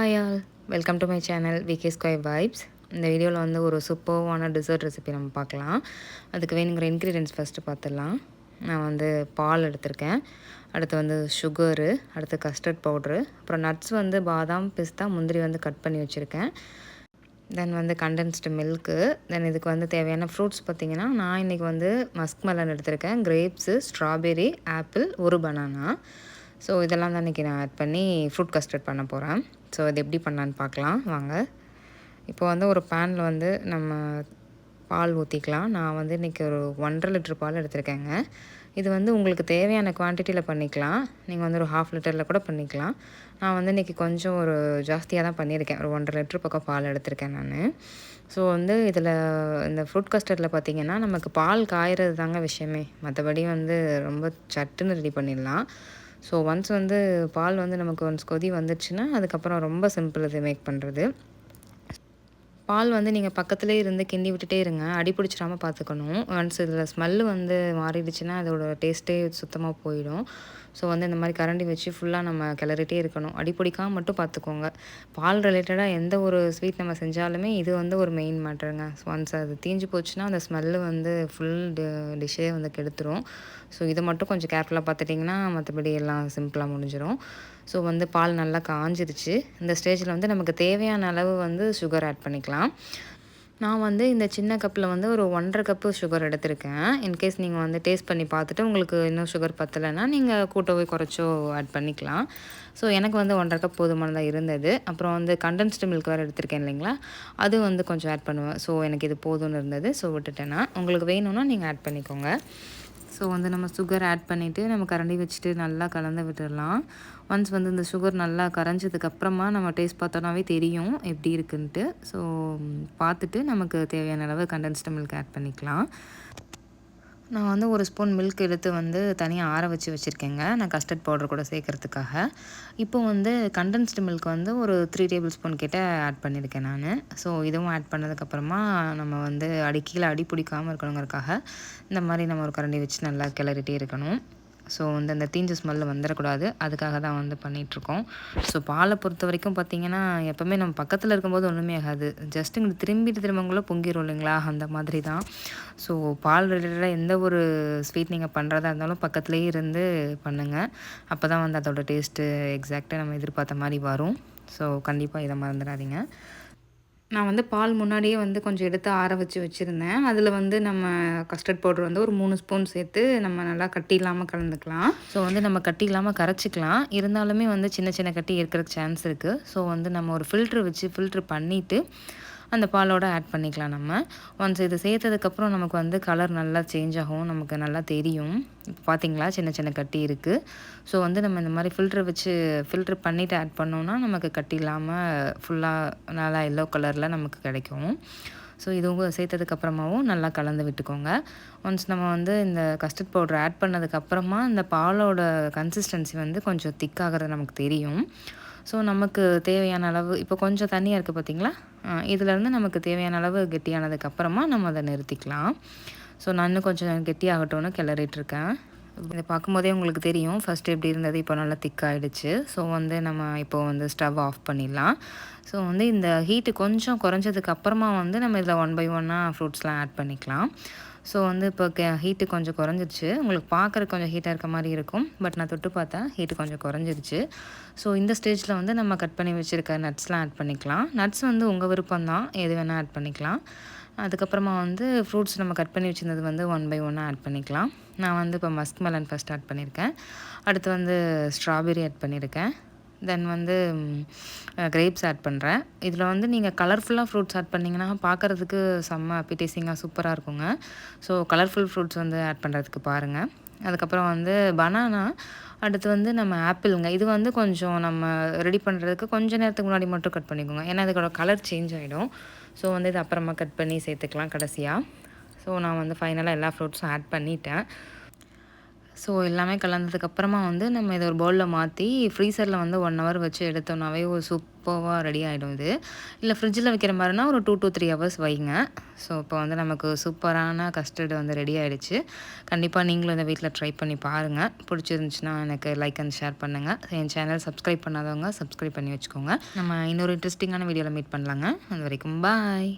Hi all, welcome to my channel VK square vibes. இந்த வீடியோவில் வந்து ஒரு சூப்பர்வான டிசர்ட் ரெசிபி நம்ம பார்க்கலாம். அதுக்கு வேணுங்கிற இன்க்ரீடியன்ட்ஸ் ஃபஸ்ட்டு பார்த்துடலாம். நான் வந்து பால் எடுத்திருக்கேன், அடுத்து வந்து சுகரு, அடுத்து கஸ்டர்ட் பவுட்ரு, அப்புறம் நட்ஸ் வந்து பாதாம், பிஸ்தா, முந்திரி வந்து கட் பண்ணி வச்சுருக்கேன். தென் வந்து கண்டென்ஸ்டு மில்க்கு. தென் இதுக்கு வந்து தேவையான ஃப்ரூட்ஸ் பார்த்திங்கன்னா, நான் இன்றைக்கி வந்து மஸ்க் மெலன் எடுத்திருக்கேன், கிரேப்ஸு, ஸ்ட்ராபெரி, ஆப்பிள், ஒரு பனானா. ஸோ இதெல்லாம் தான் இன்றைக்கி நான் ஆட் பண்ணி ஃப்ரூட் கஸ்டர்ட் பண்ண போகிறேன். ஸோ இது எப்படி பண்ணலான்னு பார்க்கலாம் வாங்க. இப்போ வந்து ஒரு பேனில் வந்து நம்ம பால் ஊற்றிக்கலாம். நான் வந்து இன்றைக்கி ஒரு 1.5 லிட்டர் பால் எடுத்திருக்கேங்க. இது வந்து உங்களுக்கு தேவையான குவான்டிட்டியில் பண்ணிக்கலாம். நீங்கள் வந்து ஒரு 1/2 லிட்டரில் கூட பண்ணிக்கலாம். நான் வந்து இன்றைக்கி கொஞ்சம் ஒரு ஜாஸ்தியாக தான் பண்ணியிருக்கேன். ஒரு 1.5 லிட்டர் பக்கம் பால் எடுத்திருக்கேன் நான். ஸோ வந்து இதில் இந்த ஃப்ரூட் கஸ்டர்டில் பார்த்திங்கன்னா, நமக்கு பால் காய்கிறது தாங்க விஷயமே. மற்றபடி வந்து ரொம்ப சட்டுன்னு ரெடி பண்ணிடலாம். ஸோ ஒன்ஸ் வந்து பால் வந்து நமக்கு ஒன்ஸ் கொதி வந்துடுச்சுன்னா, அதுக்கப்புறம் ரொம்ப சிம்பிள் இது மேக் பண்ணுறது. பால் வந்து நீங்கள் பக்கத்துலேயே இருந்து கிண்டி விட்டுட்டே இருங்க, அடி பிடிச்சிடாம பார்த்துக்கணும். ஒன்ஸ் இதில் ஸ்மெல்லு வந்து மாறிடுச்சுன்னா அதோட டேஸ்ட்டே சுத்தமாக போயிடும். ஸோ வந்து இந்த மாதிரி கரண்டி வச்சு ஃபுல்லாக நம்ம கிளறிட்டே இருக்கணும். அடி பிடிக்காம மட்டும் பார்த்துக்கோங்க. பால் ரிலேட்டடாக எந்த ஒரு ஸ்வீட் நம்ம செஞ்சாலுமே இது வந்து ஒரு மெயின் மேட்டருங்க. ஸோ ஒன்ஸ் அது தீஞ்சு போச்சுன்னா அந்த ஸ்மெல்லு வந்து ஃபுல் டிஷ்ஷே வந்து கெடுத்துரும். ஸோ இதை மட்டும் கொஞ்சம் கேர்ஃபுல்லாக பார்த்துட்டிங்கன்னா மற்றபடி எல்லாம் சிம்பிளாக முடிஞ்சிடும். ஸோ வந்து பால் நல்லா காஞ்சிருச்சு. இந்த ஸ்டேஜில் வந்து நமக்கு தேவையான அளவு வந்து சுகர் ஆட் பண்ணிக்கலாம். நான் வந்து இந்த சின்ன கப்பில் வந்து ஒரு 1.5 கப்பு சுகர் எடுத்திருக்கேன். இன்கேஸ் நீங்கள் வந்து டேஸ்ட் பண்ணி பார்த்துட்டு உங்களுக்கு இன்னும் சுகர் பத்தலைன்னா நீங்கள் கூட்டவோ குறைச்சோ ஆட் பண்ணிக்கலாம். ஸோ எனக்கு வந்து 1.5 கப் போதுமானதாக இருந்தது. அப்புறம் வந்து கண்டென்ஸ்டு மில்க் வேறு எடுத்திருக்கேன் இல்லைங்களா, அது வந்து கொஞ்சம் ஆட் பண்ணுவேன். ஸோ எனக்கு இது போதும்னு இருந்தது. ஸோ விட்டுட்டேன்னா உங்களுக்கு வேணும்னா நீங்கள் ஆட் பண்ணிக்கோங்க. ஸோ வந்து நம்ம சுகர் ஆட் பண்ணிவிட்டு நம்ம கரண்டி வச்சுட்டு நல்லா கலந்து விட்டுடலாம். ஒன்ஸ் வந்து இந்த சுகர் நல்லா கரைஞ்சதுக்கப்புறமா நம்ம டேஸ்ட் பார்த்தோன்னாவே தெரியும் எப்படி இருக்குன்ட்டு. ஸோ பார்த்துட்டு நமக்கு தேவையான அளவு கண்டென்ஸ்டு மில்க் ஆட் பண்ணிக்கலாம். நான் வந்து ஒரு ஸ்பூன் மில்க் எடுத்து வந்து தனியாக ஆற வச்சுருக்கேங்க, நான் கஸ்டர்ட் பவுடர் கூட சேர்க்குறதுக்காக. இப்போ வந்து கண்டென்ஸ்டு மில்க் வந்து ஒரு 3 டேபிள் ஸ்பூன் கிட்ட ஆட் பண்ணியிருக்கேன் நான். ஸோ இதுவும் ஆட் பண்ணதுக்கப்புறமா நம்ம வந்து கீழே அடி பிடிக்காமல் இருக்கணுங்கிறதுக்காக இந்த மாதிரி நம்ம ஒரு கரண்டி வச்சு நல்லா கிளறிட்டே இருக்கணும். ஸோ வந்து அந்த தீஞ்ச ஸ்மெல்லு வந்துடக்கூடாது, அதுக்காக தான் வந்து பண்ணிகிட்ருக்கோம். ஸோ பாலை பொறுத்த வரைக்கும் பார்த்திங்கன்னா, எப்போவுமே நம்ம பக்கத்தில் இருக்கும்போது ஒன்றுமே ஆகாது, ஜஸ்ட் இங்கே திரும்பக்குள்ளே பொங்கிடும் இல்லைங்களா, அந்த மாதிரி தான். ஸோ பால் ரிலேட்டடாக எந்த ஒரு ஸ்வீட் நீங்கள் பண்ணுறதா இருந்தாலும் பக்கத்துலேயே இருந்து பண்ணுங்கள். அப்போ தான் வந்து அதோடய டேஸ்ட்டு எக்ஸாக்டாக நம்ம எதிர்பார்த்த மாதிரி வரும். ஸோ கண்டிப்பாக இதை மறந்துடாதீங்க. நான் வந்து பால் முன்னாடியே வந்து கொஞ்சம் எடுத்து ஆற வச்சுருந்தேன். அதில் வந்து நம்ம கஸ்டர்ட் பவுடர் வந்து ஒரு 3 ஸ்பூன் சேர்த்து நம்ம நல்லா கட்டி இல்லாமல் கலந்துக்கலாம். ஸோ வந்து நம்ம கட்டி இல்லாமல் கரைச்சிக்கலாம். இருந்தாலுமே வந்து சின்ன சின்ன கட்டி இருக்கிறதுக்கு சான்ஸ் இருக்குது. ஸோ வந்து நம்ம ஒரு ஃபில்ட்ரு வச்சு ஃபில்ட்ரு பண்ணிவிட்டு அந்த பாலோடு ஆட் பண்ணிக்கலாம் நம்ம. ஒன்ஸ் இது சேர்த்ததுக்கப்புறம் நமக்கு வந்து கலர் நல்லா சேஞ்ச் ஆகும், நமக்கு நல்லா தெரியும். இப்போ பார்த்தீங்களா சின்ன சின்ன கட்டி இருக்குது. ஸோ வந்து நம்ம இந்த மாதிரி ஃபில்ட்ரு பண்ணிவிட்டு ஆட் பண்ணோன்னா நமக்கு கட்டி இல்லாமல் ஃபுல்லாக நல்லா எல்லோ கலரில் நமக்கு கிடைக்கும். ஸோ இதுவும் சேர்த்ததுக்கப்புறமாவும் நல்லா கலந்து விட்டுக்கோங்க. ஒன்ஸ் நம்ம வந்து இந்த கஸ்டர்ட் பவுடர் ஆட் பண்ணதுக்கப்புறமா இந்த பாலோட கன்சிஸ்டன்சி வந்து கொஞ்சம் திக்காகிறது நமக்கு தெரியும். ஸோ நமக்கு தேவையான அளவு இப்போ கொஞ்சம் தண்ணியாக இருக்குது பார்த்திங்களா, இதிலேருந்து நமக்கு தேவையான அளவு கெட்டியானதுக்கப்புறமா நம்ம அதை நிறுத்திக்கலாம். ஸோ நான் இன்னும் கொஞ்சம் கெட்டியாகட்டும்னு கிளறிட்டுருக்கேன். இதை பார்க்கும்போதே உங்களுக்கு தெரியும் ஃபஸ்ட்டு எப்படி இருந்தது, இப்போ நல்லா திக்காகிடுச்சு. ஸோ வந்து நம்ம இப்போது வந்து ஸ்டவ் ஆஃப் பண்ணிடலாம். ஸோ வந்து இந்த ஹீட்டு கொஞ்சம் குறைஞ்சதுக்கப்புறமா வந்து நம்ம இதில் 1 பை 1 ஃப்ரூட்ஸ்லாம் ஆட் பண்ணிக்கலாம். ஸோ வந்து இப்போ ஹீட்டு கொஞ்சம் குறைஞ்சிருச்சு. உங்களுக்கு பார்க்குறக்கு கொஞ்சம் ஹீட்டாக இருக்க மாதிரி இருக்கும், பட் நான் தொட்டு பார்த்தேன் ஹீட்டு கொஞ்சம் குறைஞ்சிருச்சு. ஸோ இந்த ஸ்டேஜில் வந்து நம்ம கட் பண்ணி வச்சுருக்க நட்ஸ்லாம் ஆட் பண்ணிக்கலாம். நட்ஸ் வந்து உங்கள் விருப்பம் தான், எது வேணால் ஆட் பண்ணிக்கலாம். அதுக்கப்புறமா வந்து ஃப்ரூட்ஸ் நம்ம கட் பண்ணி வச்சுருந்தது வந்து 1 பை 1 ஆட் பண்ணிக்கலாம். நான் வந்து இப்போ மஸ்க் மெலன் ஃபஸ்ட் ஆட் பண்ணியிருக்கேன், அடுத்து வந்து ஸ்ட்ராபெரி ஆட் பண்ணியிருக்கேன், தென் வந்து கிரேப்ஸ் ஆட் பண்ணுறேன். இதில் வந்து நீங்கள் கலர்ஃபுல்லாக ஃப்ரூட்ஸ் ஆட் பண்ணிங்கன்னா பார்க்குறதுக்கு செம்ம அப்பிடைசிங்காக சூப்பராக இருக்குங்க. ஸோ கலர்ஃபுல் ஃப்ரூட்ஸ் வந்து ஆட் பண்ணுறதுக்கு பாருங்கள். அதுக்கப்புறம் வந்து பனானா, அடுத்து வந்து நம்ம ஆப்பிளுங்க. இது வந்து கொஞ்சம் நம்ம ரெடி பண்ணுறதுக்கு கொஞ்சம் நேரத்துக்கு முன்னாடி மட்டும் கட் பண்ணிக்கோங்க, ஏன்னா அதுக்கோட கலர் சேஞ்ச் ஆகிடும். ஸோ வந்து இது அப்புறமா கட் பண்ணி சேர்த்துக்கலாம் கடைசியாக. ஸோ நான் வந்து ஃபைனலாக எல்லா ஃப்ரூட்ஸும் ஆட் பண்ணிட்டேன். ஸோ எல்லாமே கலந்ததுக்கப்புறமா வந்து நம்ம இதை ஒரு பவுலில் மாற்றி ஃப்ரீசரில் வந்து 1 ஹவர் வச்சு எடுத்தோம்னாவே ஒரு சூப்பராக ரெடி ஆகிடும் இது. இல்லை ஃப்ரிட்ஜில் வைக்கிற மாதிரினா ஒரு 2 to 3 ஹவர்ஸ் வைங்க. ஸோ இப்போ வந்து நமக்கு சூப்பரான கஸ்டர்டு வந்து ரெடி ஆகிடுச்சு. கண்டிப்பாக நீங்களும் இந்த வீட்டில் ட்ரை பண்ணி பாருங்கள். பிடிச்சிருந்துச்சுன்னா எனக்கு லைக் அண்ட் ஷேர் பண்ணுங்கள். என் சேனல் சப்ஸ்கிரைப் பண்ணாதவங்க சப்ஸ்கிரைப் பண்ணி வச்சுக்கோங்க. நம்ம இன்னொரு இன்ட்ரெஸ்டிங்கான வீடியோவில் மீட் பண்ணலாங்க. அது வரைக்கும் பாய்.